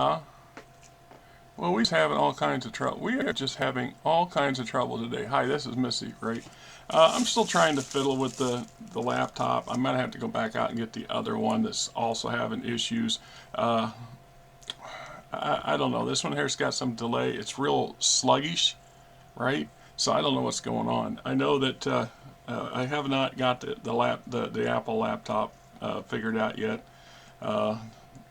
Well, we're having all kinds of trouble. We are just having all kinds of trouble today. Hi, this is Missy. Great. I'm still trying to fiddle with the laptop. I might have to go back out and get the other one that's also having issues. Uh, I don't know. This one here's got some delay. It's real sluggish, right? So I don't know what's going on. I know that I have not got the Apple laptop figured out yet. Uh,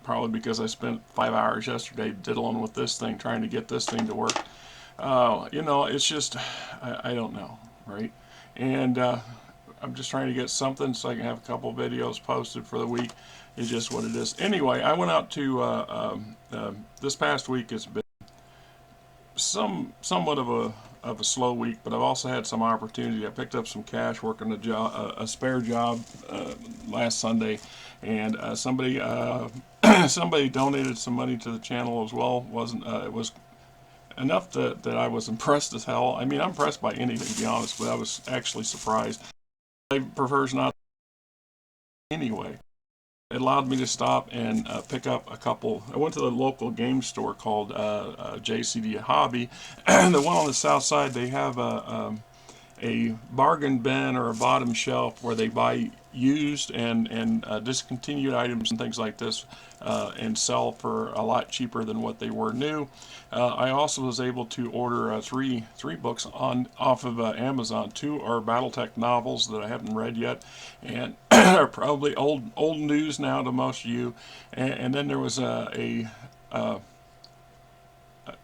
Probably because I spent 5 hours yesterday diddling with this thing, trying to get this thing to work. It's just, I don't know, right? And I'm just trying to get something so I can have a couple videos posted for the week. It's just what it is. Anyway, I went out to, this past week it's been somewhat of a slow week, but I've also had some opportunity. I picked up some cash working a spare job last Sunday, and somebody donated some money to the channel as well. It was enough that I was impressed as hell. I mean, I'm impressed by anything, to be honest, but I was actually surprised. I prefers not anyway. It allowed me to stop and pick up a couple. I went to the local game store called JCD Hobby. The one on the south side, they have a bargain bin or a bottom shelf where they buy used and discontinued items and things like this and sell for a lot cheaper than what they were new. I also was able to order three books off of Amazon. Two are BattleTech novels that I haven't read yet, and are probably old news now to most of you. And then there was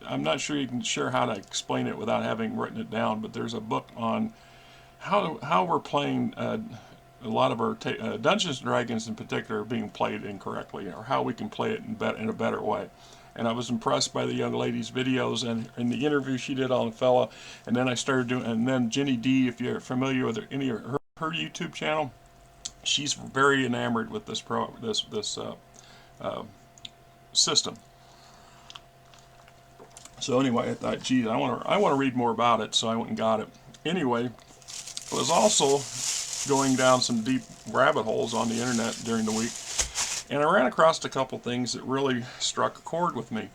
I'm not sure you can share how to explain it without having written it down, but there's a book on how we're playing a lot of our Dungeons and Dragons in particular are being played incorrectly, or how we can play it in a better way. And I was impressed by the young lady's videos and in the interview she did on a fella. And then I started doing, and then Jenny D, if you're familiar with any of her YouTube channel, she's very enamored with this system. So anyway, I thought, geez, I want to read more about it, so I went and got it. Anyway, I was also going down some deep rabbit holes on the internet during the week, and I ran across a couple things that really struck a chord with me.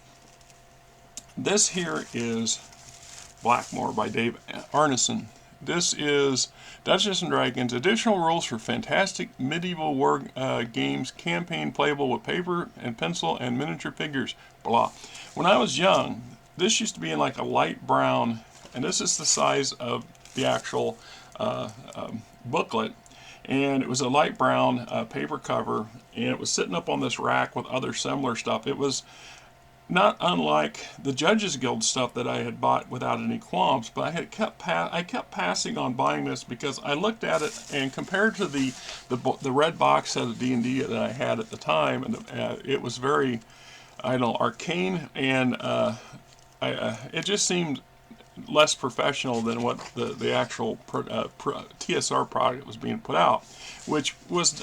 This here is Blackmore by Dave Arneson. This is Dungeons & Dragons Additional Rules for Fantastic Medieval War Games Campaign Playable with Paper and Pencil and Miniature Figures. Blah. When I was young, this used to be in like a light brown, and this is the size of the actual booklet, and it was a light brown paper cover, and it was sitting up on this rack with other similar stuff. It was not unlike the Judges Guild stuff that I had bought without any qualms, but I kept passing on buying this because I looked at it and compared to the red box set of D&D that I had at the time, and it was very, I don't know, arcane, and it just seemed less professional than what the actual TSR product was being put out, which was,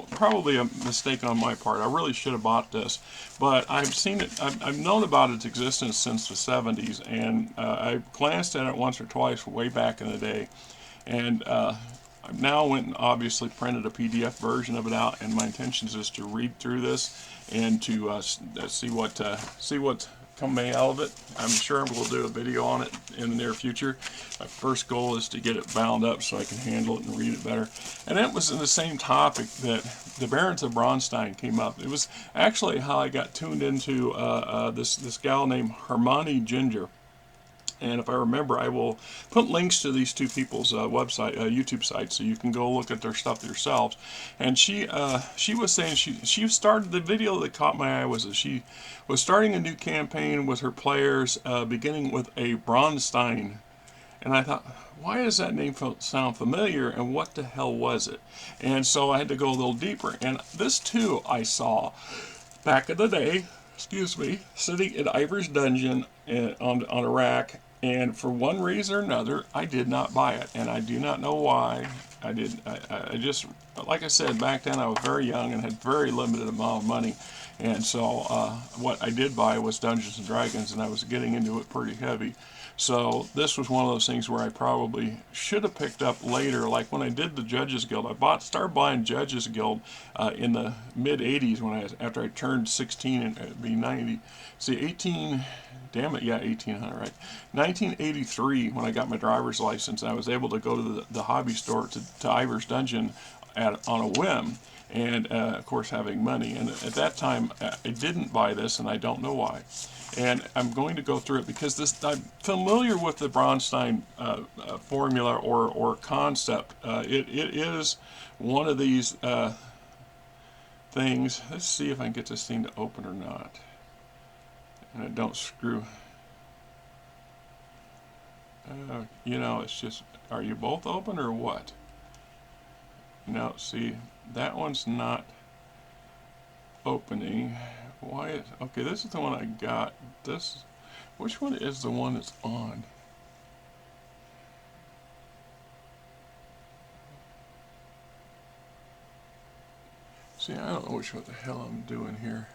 probably a mistake on my part. I really should have bought this, but I've seen it, I've known about its existence since the 70s, and I glanced at it once or twice way back in the day, and I've now went and obviously printed a PDF version of it out, and my intention is just to read through this and to see what come may out of it. I'm sure we'll do a video on it in the near future. My first goal is to get it bound up so I can handle it and read it better. And that was in the same topic that the Barons of Bronstein came up. It was actually how I got tuned into this gal named Hermione Ginger. And if I remember, I will put links to these two people's YouTube sites, so you can go look at their stuff yourselves. And she was saying she started, the video that caught my eye was that she was starting a new campaign with her players, beginning with a Bronstein. And I thought, why does that name sound familiar, and what the hell was it? And so I had to go a little deeper. And this too I saw back in the day, sitting in Ivor's Dungeon on a rack. And for one reason or another, I did not buy it, and I do not know why. I just, like I said, back then I was very young and had very limited amount of money, And so what I did buy was Dungeons and Dragons, and I was getting into it pretty heavy. So this was one of those things where I probably should have picked up later. Like when I did the Judges Guild, started buying Judges Guild in the mid '80s after I turned 16 and it'd be 90. See, 18. Damn it, yeah, 1800, right? 1983, when I got my driver's license, I was able to go to the hobby store to Ivor's Dungeon on a whim, and of course having money. And at that time, I didn't buy this, and I don't know why. And I'm going to go through it because I'm familiar with the Bronstein formula or concept. It is one of these things. Let's see if I can get this thing to open or not. And it don't screw. You know, it's just, are you both open or what? No, see, that one's not opening. Why is, okay, this is the one I got. Which one is the one that's on? See, I don't know what the hell I'm doing here.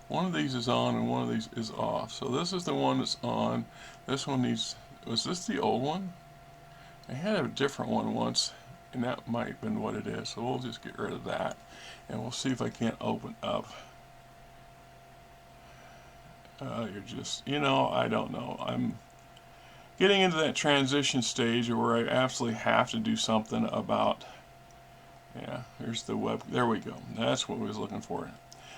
One of these is on and one of these is off. So this is the one that's on. This one needs, was this the old one? I had a different one once, and that might have been what it is. So we'll just get rid of that, and we'll see if I can't open up. You're just, you know, I don't know. I'm getting into that transition stage where I absolutely have to do something about, yeah, here's the web. There we go. That's what we was looking for.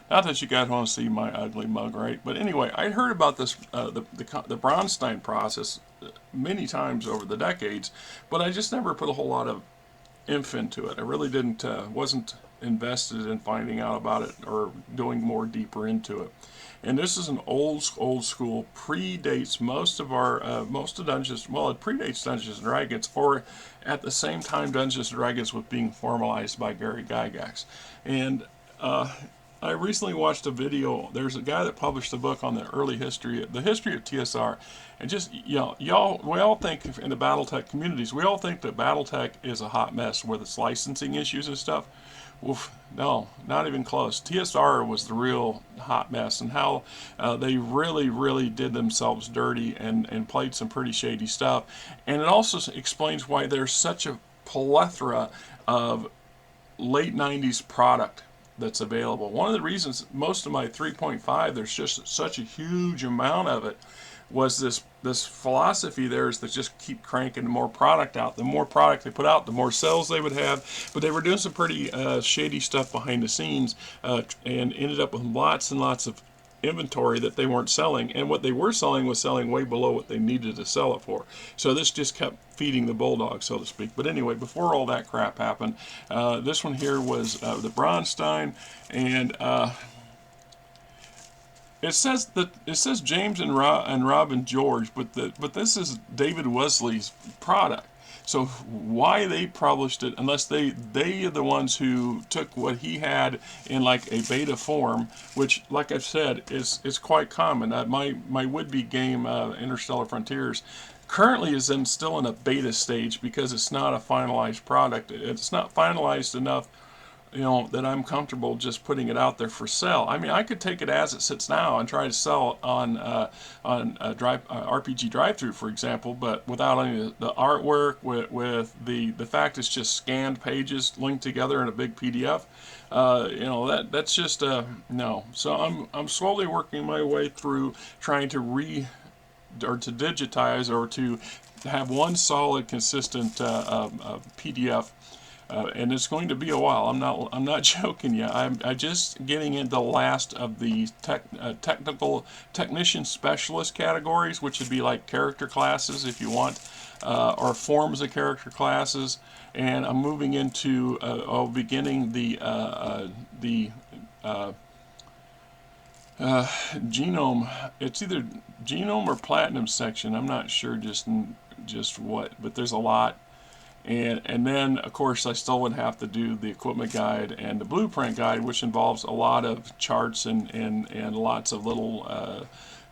Not that you guys want to see my ugly mug, right? But anyway, I heard about this, the Bronstein process many times over the decades, but I just never put a whole lot of oomph into it. I really didn't, wasn't invested in finding out about it or going more deeper into it. And this is an old school, predates most of Dungeons, well, it predates Dungeons and Dragons, or at the same time Dungeons and Dragons was being formalized by Gary Gygax. And I recently watched a video. There's a guy that published a book on the history of TSR, and just, you know, we all think in the BattleTech communities, we all think that BattleTech is a hot mess with its licensing issues and stuff. Oof, no, not even close. TSR was the real hot mess, and how they really did themselves dirty and played some pretty shady stuff. And it also explains why there's such a plethora of late 90s product that's available. One of the reasons most of my 3.5, there's just such a huge amount of it, was this philosophy there is to just keep cranking more product out. The more product they put out, the more sales they would have. But they were doing some pretty shady stuff behind the scenes, and ended up with lots and lots of inventory that they weren't selling, and what they were selling was selling way below what they needed to sell it for. So this just kept feeding the bulldog, so to speak. But anyway, before all that crap happened, this one here was the Bronstein, and it says James and Rob and George, but this is David Wesley's product. So why they published it, unless they are the ones who took what he had in like a beta form, which, like I've said, is quite common. My would-be game, Interstellar Frontiers, currently is still in a beta stage because it's not a finalized product. It's not finalized enough, you know, that I'm comfortable just putting it out there for sale. I mean, I could take it as it sits now and try to sell it on RPG Drive-Thru, for example, but without any of the artwork, with the fact it's just scanned pages linked together in a big PDF. You know, that's just no. So I'm slowly working my way through trying to to digitize or to have one solid, consistent PDF. And it's going to be a while. I'm not joking yet. I'm just getting into the last of the technician specialist categories, which would be like character classes, if you want, or forms of character classes. And I'm moving into beginning the genome. It's either genome or platinum section. I'm not sure just what, but there's a lot. And then, of course, I still would have to do the equipment guide and the blueprint guide, which involves a lot of charts and lots of little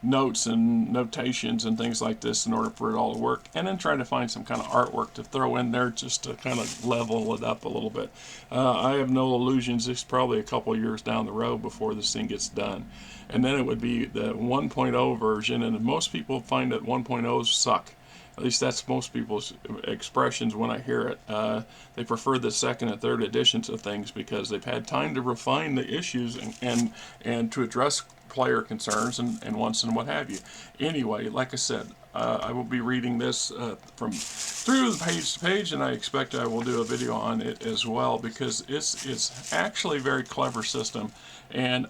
notes and notations and things like this in order for it all to work, and then try to find some kind of artwork to throw in there just to kind of level it up a little bit. I have no illusions. It's probably a couple of years down the road before this thing gets done, and then it would be the 1.0 version, and most people find that 1.0s suck. At least that's most people's expressions when I hear it. They prefer the second and third editions of things because they've had time to refine the issues and to address player concerns and wants and what have you. Anyway, like I said, I will be reading this from through the page to page, and I expect I will do a video on it as well because it's actually a very clever system. And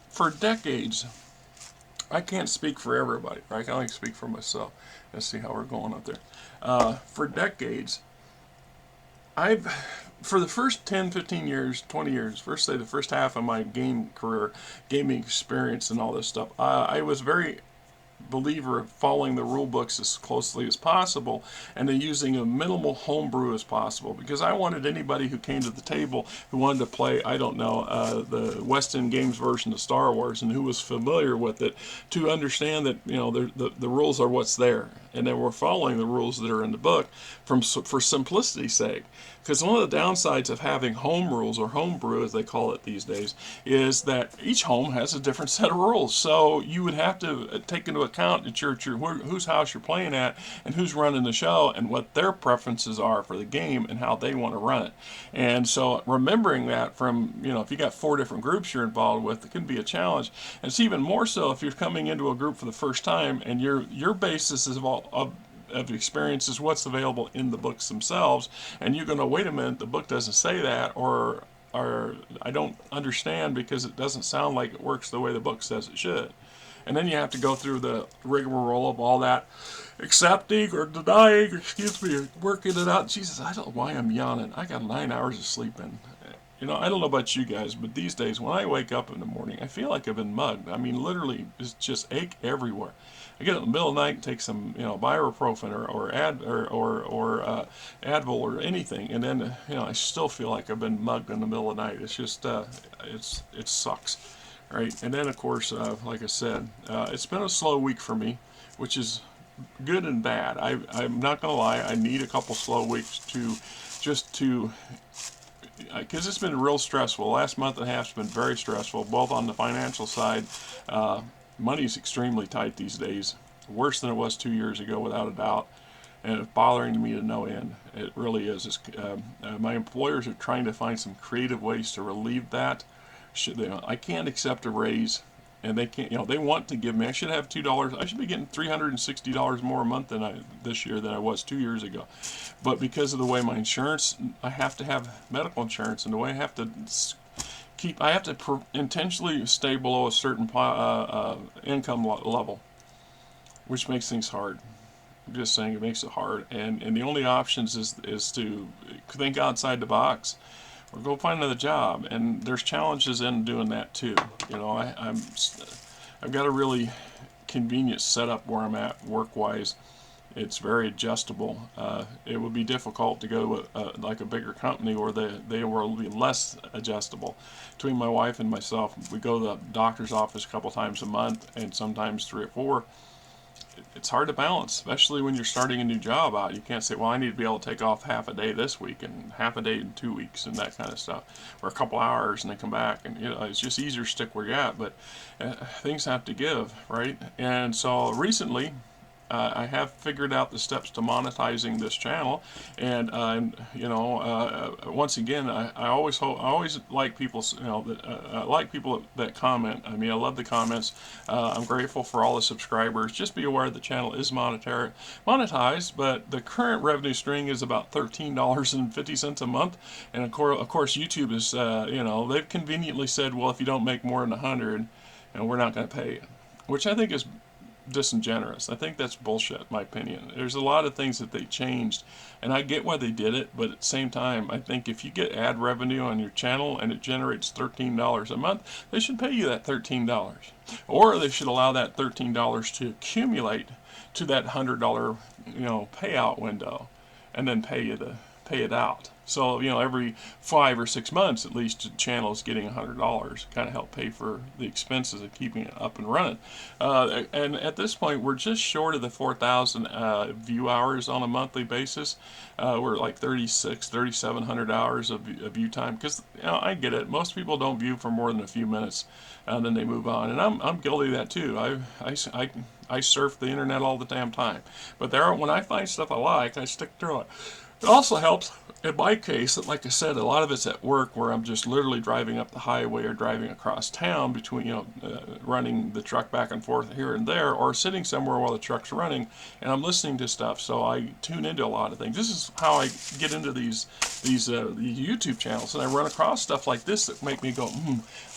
for decades, I can't speak for everybody, right? I can only speak for myself. Let's see how we're going up there. For decades, for the first 10, 15 years, 20 years, say the first half of my gaming experience and all this stuff, I was very believer of following the rule books as closely as possible and then using a minimal homebrew as possible, because I wanted anybody who came to the table who wanted to play, I don't know, the West End Games version of Star Wars and who was familiar with it to understand that, you know, the rules are what's there, and then we're following the rules that are in the book for simplicity's sake. Because one of the downsides of having home rules, or homebrew as they call it these days, is that each home has a different set of rules. So you would have to take into account at whose house you're playing at and who's running the show and what their preferences are for the game and how they want to run it. And so remembering that from, you know, if you got 4 different groups you're involved with, it can be a challenge. And it's even more so if you're coming into a group for the first time and your basis is of experience is what's available in the books themselves, and you're going to wait a minute, the book doesn't say that, or I don't understand because it doesn't sound like it works the way the book says it should. And then you have to go through the rigmarole of all that accepting or denying, working it out. Jesus, I don't know why I'm yawning. I got 9 hours of sleep in. You know, I don't know about you guys, but these days when I wake up in the morning, I feel like I've been mugged. I mean, literally, it's just ache everywhere. I get in the middle of the night and take some, you know, ibuprofen or Advil or anything, and then, you know, I still feel like I've been mugged in the middle of the night. It's just, it sucks, right? And then, of course, like I said, it's been a slow week for me, which is good and bad. I'm not gonna lie, I need a couple slow weeks because it's been real stressful. The last month and a half has been very stressful, both on the financial side. Money's extremely tight these days, worse than it was 2 years ago, without a doubt, and it's bothering me to no end. It really is. My employers are trying to find some creative ways to relieve that. I can't accept a raise, and they can't. You know, they want to give me. I should have $2. I should be getting $360 more a month this year than I was 2 years ago. But because of the way my insurance, I have to have medical insurance, and the way I have to intentionally stay below a certain income level, which makes things hard. I'm just saying, it makes it hard, and the only options is to think outside the box or go find another job. And there's challenges in doing that too. You know, I've got a really convenient setup where I'm at work-wise. It's very adjustable. It would be difficult to go like a bigger company where they will be less adjustable. Between my wife and myself, we go to the doctor's office a couple times a month, and sometimes 3 or 4. It's hard to balance, especially when you're starting a new job out. You can't say, well, I need to be able to take off half a day this week and half a day in 2 weeks and that kind of stuff, or a couple hours and then come back. And, you know, it's just easier to stick where you're at, but things have to give, right? And so recently, I have figured out the steps to monetizing this channel, and you know, once again, I always like people, you know, that I like people that comment. I mean, I love the comments. I'm grateful for all the subscribers. Just be aware the channel is monetized, but the current revenue stream is about $13.50 a month, and of course, YouTube is, you know, they've conveniently said, well, if you don't make more than 100, and we're not going to pay you, which I think is disingenuous. I think that's bullshit, in my opinion. There's a lot of things that they changed, and I get why they did it, but at the same time, I think if you get ad revenue on your channel and it generates $13 a month, they should pay you that $13. Or they should allow that $13 to accumulate to that $100, you know, payout window, and then pay you pay it out. So, you know, every 5 or 6 months at least, the channel is getting $100, kind of help pay for the expenses of keeping it up and running. And at this point, we're just short of the 4,000 view hours on a monthly basis. We're like 3,700 hours of view time, because, you know, I get it. Most people don't view for more than a few minutes, and then they move on. And I'm guilty of that too. I surf the internet all the damn time. But when I find stuff I like, I stick through it. It also helps in my case that, like I said, a lot of it's at work, where I'm just literally driving up the highway or driving across town between, you know, running the truck back and forth here and there, or sitting somewhere while the truck's running, and I'm listening to stuff. So I tune into a lot of things. This is how I get into these YouTube channels, and I run across stuff like this that make me go,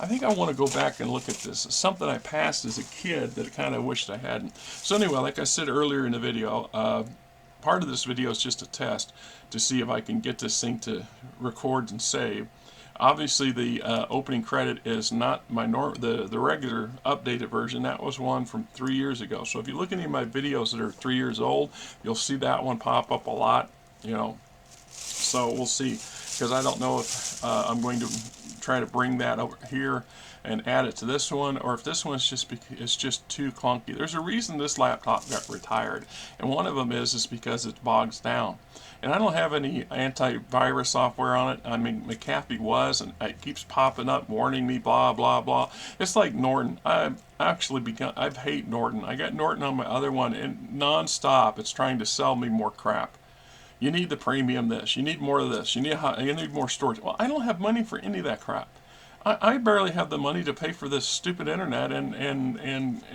I think I want to go back and look at this. It's something I passed as a kid that I kind of wished I hadn't. So anyway, like I said earlier in the video, part of this video is just a test to see if I can get this thing to record and save. Obviously, the opening credit is not my the regular updated version. That was one from 3 years ago. So if you look at any of my videos that are 3 years old, you'll see that one pop up a lot, you know. So we'll see, because I don't know if I'm going to try to bring that over here and add it to this one, or if this one's just too clunky. There's a reason this laptop got retired, and one of them is because it bogs down. And I don't have any antivirus software on it. I mean, McAfee was, and it keeps popping up warning me, blah blah blah. It's like Norton. I've hate Norton. I got Norton on my other one, and non-stop it's trying to sell me more crap. You need the premium this, you need more of this, you need more storage. Well, I don't have money for any of that crap. I barely have the money to pay for this stupid internet, and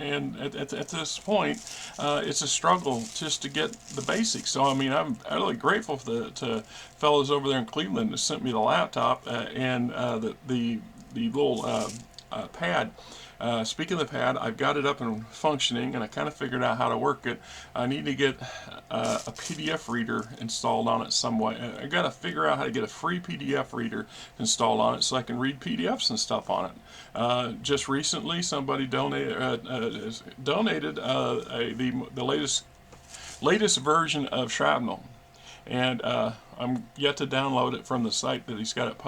at this point, it's a struggle just to get the basics. So I mean, I'm really grateful to fellows over there in Cleveland that sent me the laptop and the little pad. Speaking of the pad, I've got it up and functioning, and I kind of figured out how to work it. I need to get a PDF reader installed on it some way. I got to figure out how to get a free PDF reader installed on it so I can read PDFs and stuff on it. Just recently, somebody donated the latest version of Shrapnel, and I'm yet to download it from the site that he's got it.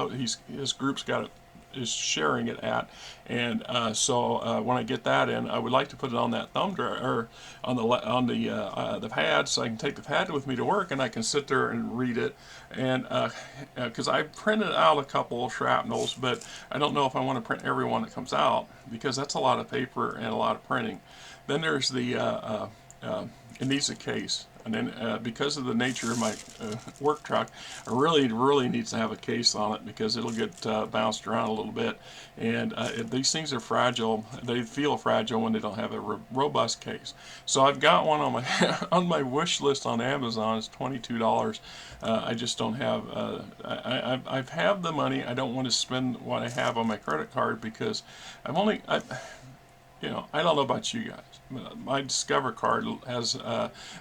His group's got it. Is sharing it at, and so when I get that in, I would like to put it on that thumb drive, or on the pad, so I can take the pad with me to work, and I can sit there and read it. And because I printed out a couple of Shrapnels, but I don't know if I want to print every one that comes out, because that's a lot of paper and a lot of printing. Then there's the it needs a case. And then because of the nature of my work truck, I really needs to have a case on it, because it'll get bounced around a little bit. And these things are fragile. They feel fragile when they don't have a robust case. So I've got one on my on my wish list on Amazon. It's $22. I just don't have. I have the money. I don't want to spend what I have on my credit card, because you know, I don't know about you guys. My Discover card has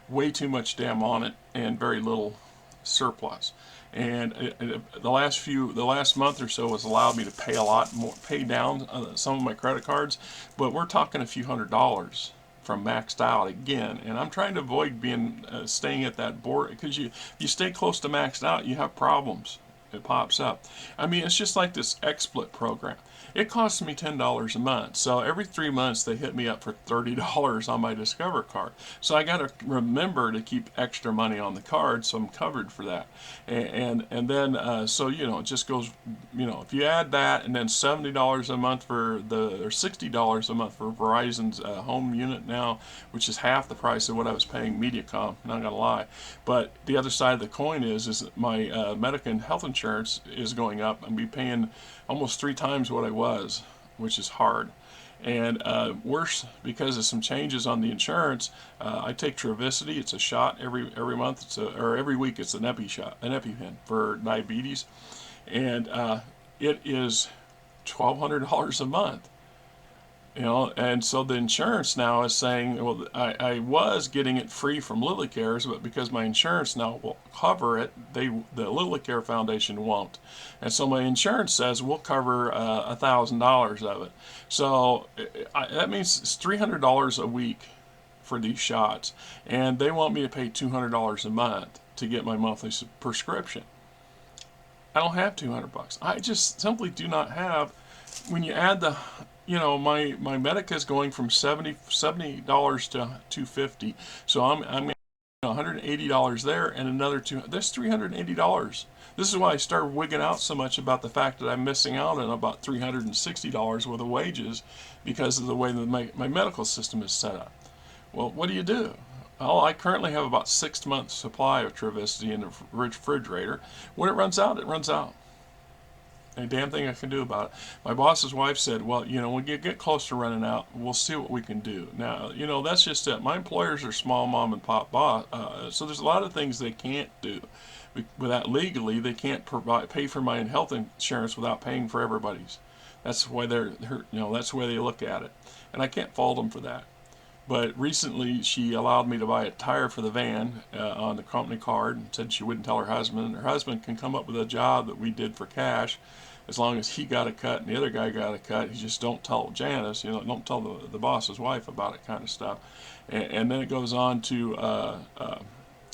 way too much damn on it and very little surplus. And the last month or so has allowed me to pay a lot more, pay down some of my credit cards, but we're talking a few $100s from maxed out again. And I'm trying to avoid staying at that board, because you stay close to maxed out, you have problems. It pops up. I mean, it's just like this XSplit program. It costs me $10 a month. So every 3 months they hit me up for $30 on my Discover card. So I got to remember to keep extra money on the card, so I'm covered for that. And then so, you know, it just goes, you know, if you add that, and then $70 a month or $60 a month for Verizon's home unit now, which is half the price of what I was paying Mediacom, not gonna lie. But the other side of the coin is that my medical and health insurance is going up. I'm be paying almost 3 times what I was, which is hard. And worse, because of some changes on the insurance, I take Travicity. It's a shot every month. Or every week. It's an EpiPen for diabetes, and it is $1,200 a month. You know, and so the insurance now is saying, well, I was getting it free from LilyCares, but because my insurance now will cover it, the LilyCare Foundation won't. And so my insurance says we'll cover $1,000 of it. So that means it's $300 a week for these shots, and they want me to pay $200 a month to get my monthly prescription. I don't have 200 bucks. I just simply do not have. When you add the, my Medica is going from $70 to 250, so I'm $180 there and another two. That's $380. This is why I started wigging out so much about the fact that I'm missing out on about $360 worth of wages because of the way that my medical system is set up. Well, what do you do? Well, I currently have about 6 months supply of Travicity in the refrigerator. When it runs out, it runs out. Ain't a damn thing I can do about it. My boss's wife said, well, when you get close to running out, we'll see what we can do. Now, that's just it. My employers are small mom and pop boss, so there's a lot of things they can't do. Without legally, they can't pay for my health insurance without paying for everybody's. That's why that's the way they look at it. And I can't fault them for that. But recently, she allowed me to buy a tire for the van on the company card and said she wouldn't tell her husband. And her husband can come up with a job that we did for cash as long as he got a cut and the other guy got a cut. He just don't tell Janice, don't tell the boss's wife about it kind of stuff. And then it goes on to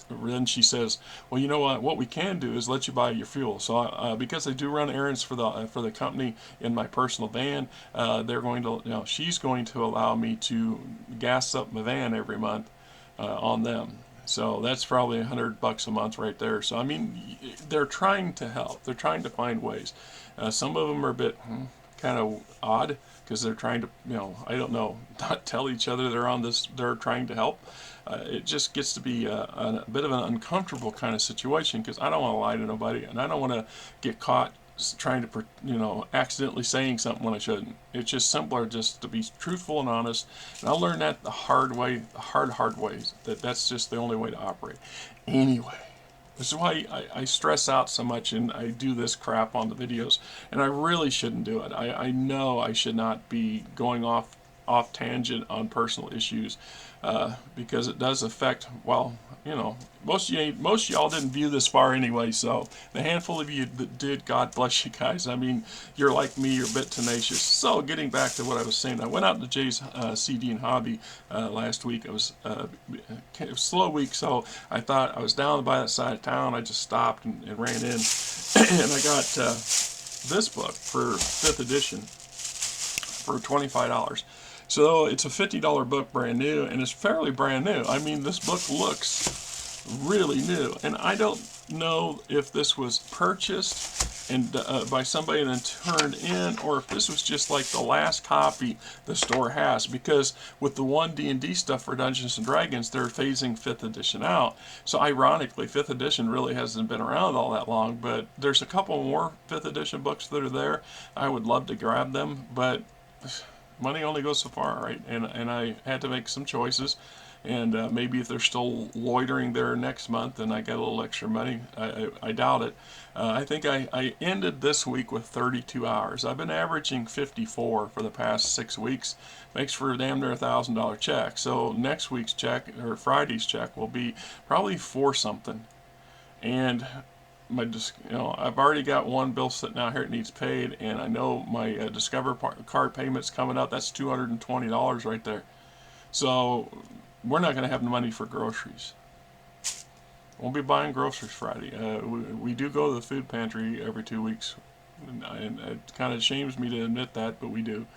then she says, well, you know what we can do is let you buy your fuel. So because I do run errands for the company in my personal van, they're going to, she's going to allow me to gas up my van every month on them. So that's probably $100 a month right there. So I mean, they're trying to help. They're trying to find ways. Some of them are a bit kind of odd because they're trying to, I don't know, not tell each other they're trying to help. It just gets to be a bit of an uncomfortable kind of situation because I don't want to lie to nobody and I don't want to get caught trying to, accidentally saying something when I shouldn't. It's just simpler just to be truthful and honest. And I learned that the hard way, the hard ways. That's just the only way to operate. Anyway. This is why I stress out so much and I do this crap on the videos. And I really shouldn't do it. I know I should not be going off tangent on personal issues because it does affect, well, most of y'all didn't view this far anyway, so the handful of you that did, God bless you guys. I mean, you're like me, you're a bit tenacious. So getting back to what I was saying, I went out to Jay's CD and Hobby last week. It was a slow week, so I thought I was down by that side of town. I just stopped and ran in, and I got this book for 5th edition for $25. So it's a $50 book, brand new, and it's fairly brand new. I mean, this book looks really new, and I don't know if this was purchased and by somebody and then turned in, or if this was just like the last copy the store has. Because with the one D&D stuff for Dungeons and Dragons, they're phasing 5th edition out. So ironically, 5th edition really hasn't been around all that long. But there's a couple more 5th edition books that are there. I would love to grab them, but money only goes so far, right? And I had to make some choices, and maybe if they're still loitering there next month and I get a little extra money, I doubt it. I think I ended this week with 32 hours. I've been averaging 54 for the past 6 weeks. Makes for a damn near $1,000 check. So next week's check, or Friday's check, will be probably 4 something. And I've already got one bill sitting out here that needs paid, and I know my Discover card payment's coming up. That's $220 right there. So we're not going to have the money for groceries. Won't be buying groceries Friday. We do go to the food pantry every 2 weeks, and it kind of shames me to admit that, but we do.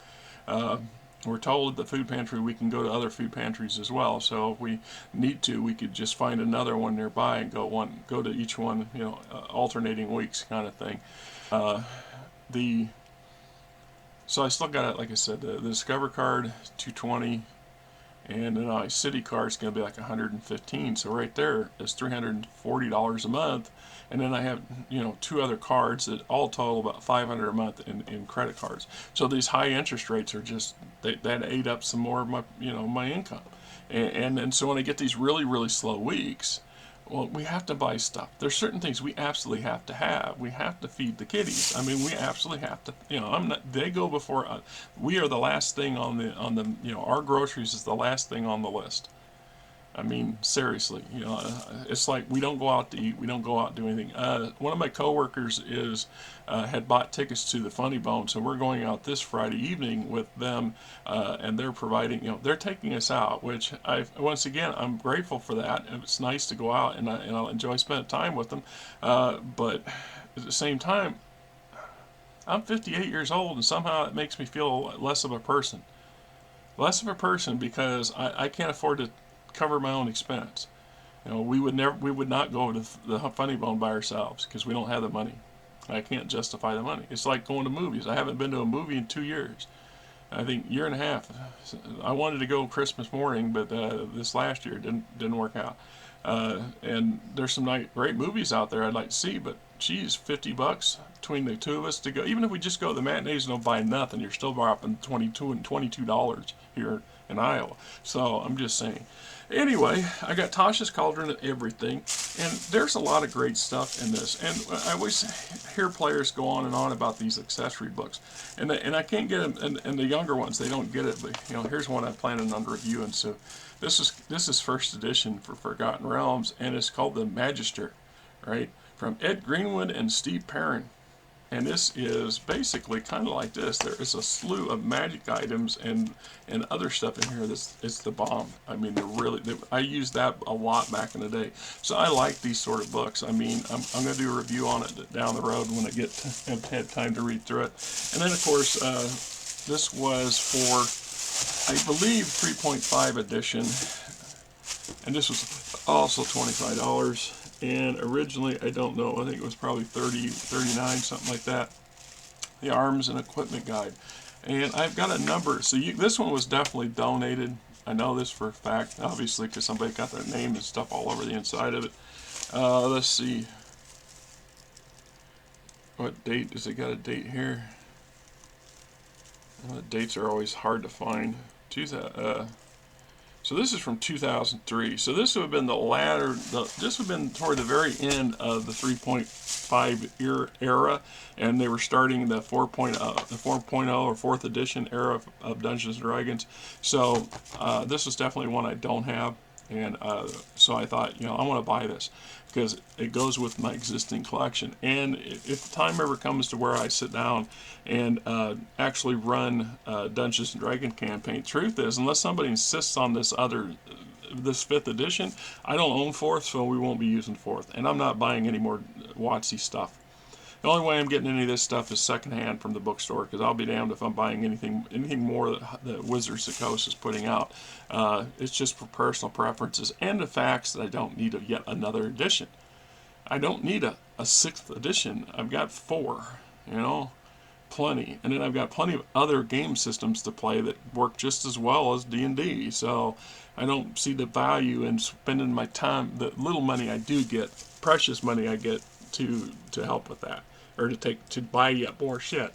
We're told at the food pantry we can go to other food pantries as well. So if we need to, we could just find another one nearby and go to each one, alternating weeks kind of thing. So I still got it, like I said, the Discover card, $220, and then my City card is going to be like $115. So right there is $340 a month. And then I have, 2 other cards that all total about $500 a month in credit cards. So these high interest rates are just, that ate up some more of my, my income. And so when I get these really, really slow weeks, well, we have to buy stuff. There's certain things we absolutely have to have. We have to feed the kiddies. I mean, we absolutely have to, they go before, we are the last thing on the, our groceries is the last thing on the list. I mean, seriously, it's like we don't go out to eat, we don't go out and do anything. One of my coworkers had bought tickets to the Funny Bone, so we're going out this Friday evening with them, and they're providing, they're taking us out, which once again, I'm grateful for that. It's nice to go out, and I'll enjoy spending time with them, but at the same time, I'm 58 years old, and somehow it makes me feel less of a person. Less of a person because I can't afford to cover my own expense. You know, we would not go to the Funny Bone by ourselves because we don't have the money. I can't justify the money. It's like going to movies. I haven't been to a movie in 2 years. I think year and a half. I wanted to go Christmas morning, but this last year didn't work out. And there's some great movies out there I'd like to see, but geez, $50 between the two of us to go. Even if we just go to the matinees and don't buy nothing, you're still dropping $22 here in Iowa. So I'm just saying. Anyway, I got Tasha's Cauldron and everything, and there's a lot of great stuff in this. And I always hear players go on and on about these accessory books, and I can't get them. And the younger ones, they don't get it. But you know, here's one I'm planning on reviewing. So this is first edition for Forgotten Realms, and it's called the Magister, right? From Ed Greenwood and Steve Perrin. And this is basically kind of like this. There is a slew of magic items and other stuff in here. It's the bomb. I mean, I used that a lot back in the day. So I like these sort of books. I mean, I'm going to do a review on it down the road when I have had time to read through it. And then, of course, this was for, I believe, 3.5 edition. And this was also $25. And originally, I don't know, I think it was probably 30, 39, something like that. The Arms and Equipment Guide. And I've got a number. So this one was definitely donated. I know this for a fact, obviously, because somebody got their name and stuff all over the inside of it. Let's see. What date? Does it got a date here? Well, the dates are always hard to find. So this is from 2003. So this would have been this would have been toward the very end of the 3.5 era, and they were starting the 4.0, or 4th edition era of Dungeons & Dragons. So this is definitely one I don't have, and so I thought, you know, I want to buy this because it goes with my existing collection. And if the time ever comes to where I sit down and actually run Dungeons & Dragons campaign, truth is, unless somebody insists on this 5th edition, I don't own 4th, so we won't be using 4th. And I'm not buying any more WotC stuff. The only way I'm getting any of this stuff is secondhand from the bookstore, because I'll be damned if I'm buying anything more that Wizards of the Coast is putting out. It's just for personal preferences and the facts that I don't need yet another edition. I don't need a 6th edition. I've got 4, you know, plenty. And then I've got plenty of other game systems to play that work just as well as D&D. So I don't see the value in spending my time, the little money I do get, precious money I get, to help with that, or to buy yet more shit.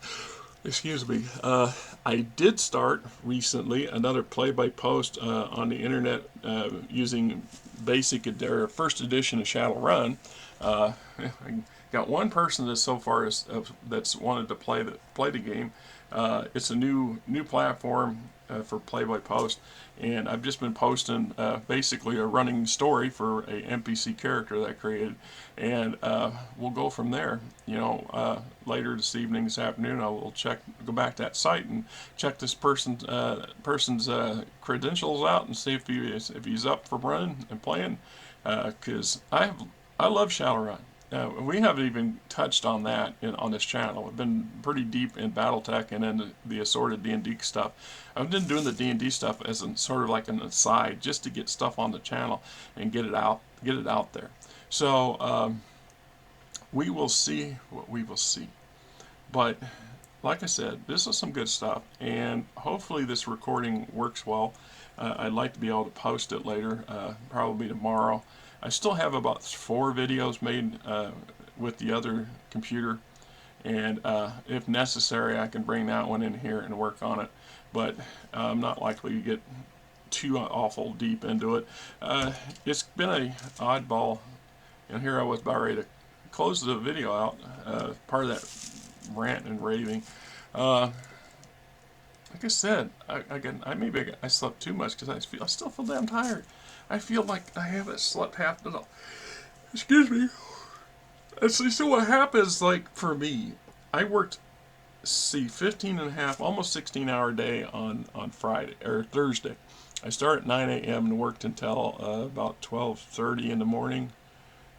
Excuse me. I did start recently another play-by-post on the internet using basic or first edition of Shadowrun. I got one person that so far that's wanted to play the game. It's a new platform for play-by-post, and I've just been posting basically a running story for a NPC character that I created, and we'll go from there. You know, later this evening, this afternoon, I will go back to that site and check this person's credentials out and see if he's up for running and playing. Because I love Shadowrun. We haven't even touched on that on this channel. We've been pretty deep in BattleTech and in the assorted D&D stuff. I've been doing the D&D stuff as sort of like an aside, just to get stuff on the channel and get it out there. So we will see what we will see. But like I said, this is some good stuff, and hopefully this recording works well. I'd like to be able to post it later, probably tomorrow. I still have about 4 videos made with the other computer, and if necessary, I can bring that one in here and work on it. But I'm not likely to get too awful deep into it. It's been a oddball, and here I was about ready to close the video out, part of that rant and raving. Like I said, I slept too much because I still feel damn tired. I feel like I haven't slept half the night. Excuse me. So what happens, like, for me, I worked, 15 and a half, almost 16-hour day on Friday, or Thursday. I started at 9 a.m. and worked until about 12:30 in the morning.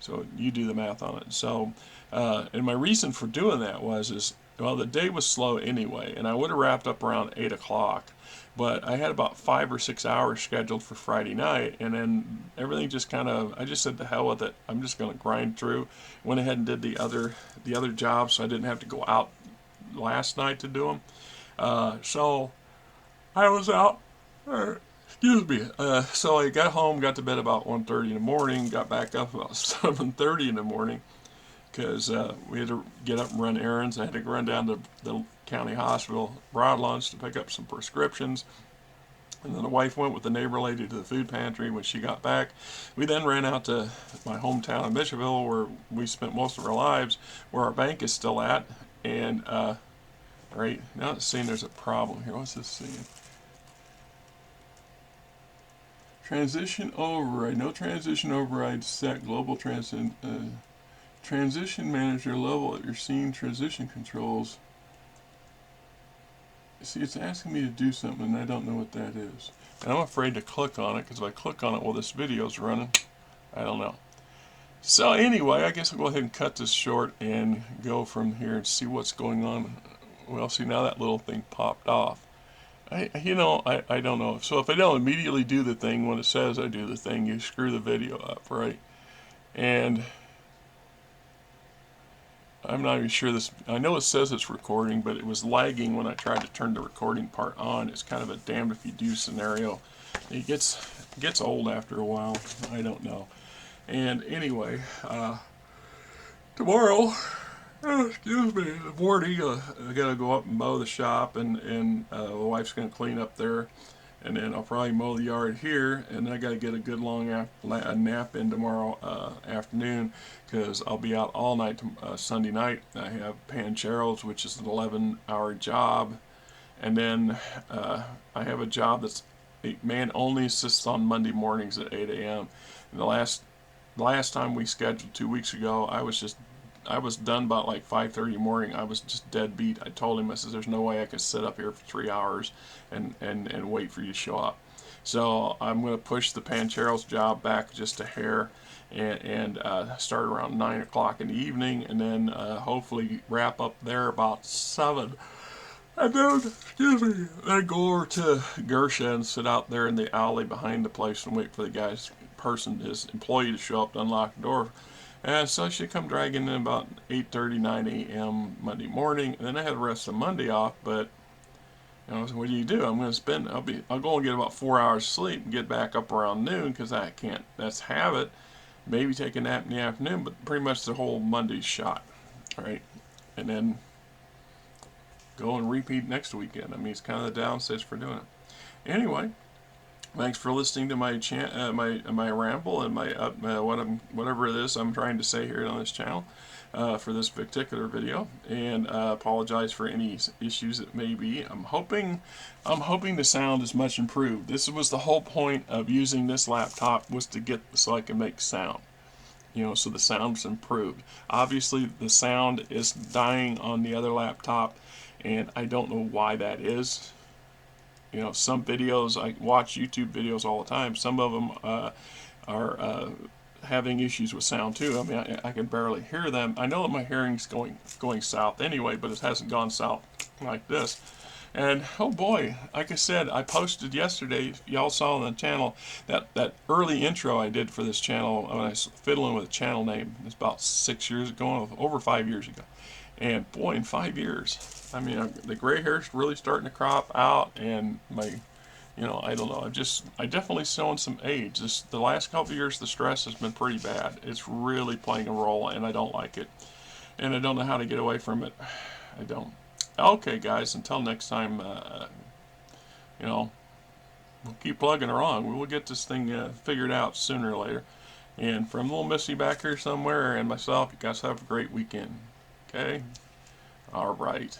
So you do the math on it. So, and my reason for doing that well, the day was slow anyway, and I would have wrapped up around 8 o'clock. But I had about 5 or 6 hours scheduled for Friday night, and then everything just kind of, I just said, the hell with it. I'm just going to grind through. Went ahead and did the other jobs, so I didn't have to go out last night to do them. So I was out. Excuse me. So I got home, got to bed about 1:30 in the morning, got back up about 7:30 in the morning because we had to get up and run errands. I had to run down to the county hospital, Broadlands, to pick up some prescriptions. And then the wife went with the neighbor lady to the food pantry. When she got back, we then ran out to my hometown of Mitchellville, where we spent most of our lives, where our bank is still at. And right now it's saying there's a problem here. What's this saying? Transition override. No transition override set. Global transition manager level at your scene transition controls. See, it's asking me to do something, and I don't know what that is. And I'm afraid to click on it, because if I click on it while this video's running, I don't know. So anyway, I guess I'll go ahead and cut this short and go from here and see what's going on. Well, see, now that little thing popped off. I don't know. So if I don't immediately do the thing when it says I do the thing, you screw the video up, right? And I'm not even sure this, I know it says it's recording, but it was lagging when I tried to turn the recording part on. It's kind of a damned if you do scenario. It gets old after a while. I don't know. And anyway, tomorrow, excuse me, in the morning, I gotta go up and mow the shop, and the wife's gonna clean up there, and then I'll probably mow the yard here, and then I gotta get a good long nap in tomorrow afternoon, because I'll be out all night Sunday night. I have Pancheros, which is an 11-hour job, and then I have a job that's man only assists on Monday mornings at 8 a.m. And the last time we scheduled 2 weeks ago, I was done about like 5:30 in the morning. I was just dead beat. I told him, I said, there's no way I could sit up here for 3 hours and wait for you to show up. So I'm going to push the Pancheros job back just a hair and start around 9 o'clock in the evening, and then hopefully wrap up there about 7. And then, excuse me, then go over to Gersha and sit out there in the alley behind the place and wait for the his employee to show up to unlock the door. And so she come dragging in about 8:30, 9 a.m. Monday morning. And then I had the rest of Monday off, but so what do? I'm going to I'll go and get about 4 hours sleep and get back up around noon, because that's habit. Maybe take a nap in the afternoon, but pretty much the whole Monday's shot, right? And then go and repeat next weekend. I mean, it's kind of the downsides for doing it. Anyway, thanks for listening to my my ramble and my whatever it is I'm trying to say here on this channel for this particular video, and apologize for any issues that may be. I'm hoping the sound is much improved. This was the whole point of using this laptop, was to get so I can make sound. So the sound's improved. Obviously, the sound is dying on the other laptop, and I don't know why that is. Some videos, I watch YouTube videos all the time. Some of them are having issues with sound too. I mean, I can barely hear them. I know that my hearing's going south anyway, but it hasn't gone south like this. And oh boy, like I said, I posted yesterday, y'all saw on the channel, that early intro I did for this channel when I was fiddling with a channel name. It's about 6 years ago, over 5 years ago. And boy, in 5 years, I mean, the gray hair's really starting to crop out, and my, I don't know, I definitely showing some age. The last couple of years, the stress has been pretty bad. It's really playing a role, and I don't like it. And I don't know how to get away from it. I don't. Okay, guys, until next time, we'll keep plugging along. We will get this thing figured out sooner or later. And from little Missy back here somewhere and myself, you guys have a great weekend. Okay? All right.